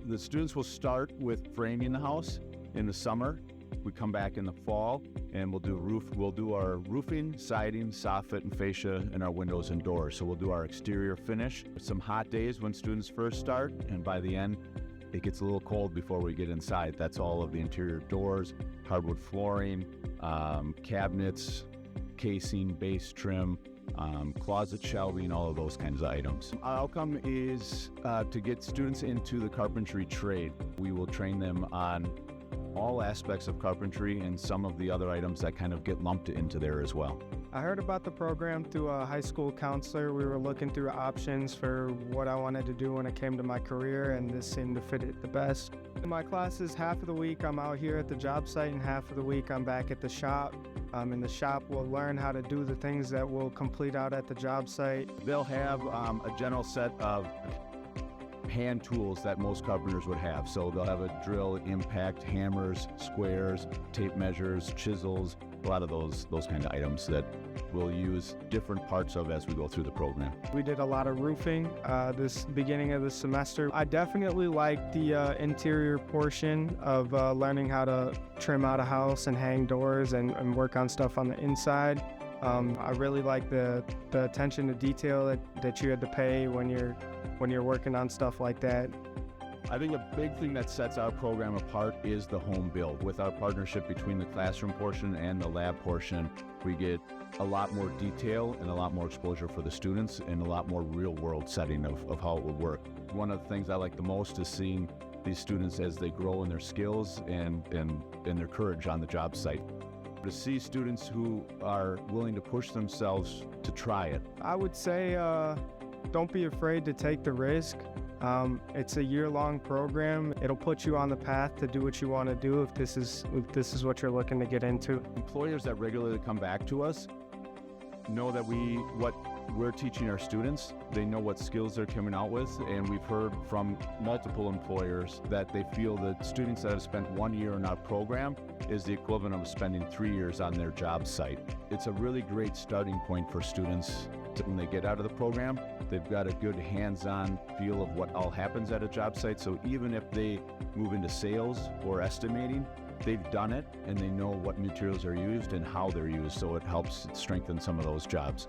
The students will start with framing the house in the summer. We come back in the fall and we'll do our roofing, siding, soffit, and fascia, and our windows and doors. So we'll do our exterior finish. Some hot days when students first start, and by the end, it gets a little cold before we get inside. That's all of the interior doors, hardwood flooring, cabinets, casing, base trim, closet shelving, all of those kinds of items. Our outcome is to get students into the carpentry trade. We will train them on all aspects of carpentry and some of the other items that kind of get lumped into there as well. I heard about the program through a high school counselor. We were looking through options for what I wanted to do when it came to my career, and this seemed to fit it the best. In my classes, half of the week I'm out here at the job site and half of the week I'm back at the shop. In the shop, we'll learn how to do the things that we'll complete out at the job site. They'll have a general set of hand tools that most carpenters would have. So they'll have a drill, impact, hammers, squares, tape measures, chisels, a lot of those kind of items that we'll use different parts of as we go through the program. We did a lot of roofing this beginning of the semester. I definitely like the interior portion of learning how to trim out a house and hang doors and work on stuff on the inside. I really like the attention to detail that you had to pay when you're working on stuff like that. I think a big thing that sets our program apart is the home build. With our partnership between the classroom portion and the lab portion, we get a lot more detail and a lot more exposure for the students and a lot more real-world setting of how it would work. One of the things I like the most is seeing these students as they grow in their skills and their courage on the job site. To see students who are willing to push themselves to try it. I would say don't be afraid to take the risk. It's a year-long program. It'll put you on the path to do what you want to do if this is what you're looking to get into. Employers that regularly come back to us know that what we're teaching our students, they know what skills they're coming out with, and we've heard from multiple employers that they feel that students that have spent 1 year in our program is the equivalent of spending 3 years on their job site. It's a really great starting point for students when they get out of the program. They've got a good hands-on feel of what all happens at a job site, so even if they move into sales or estimating, they've done it and they know what materials are used and how they're used, so it helps strengthen some of those jobs.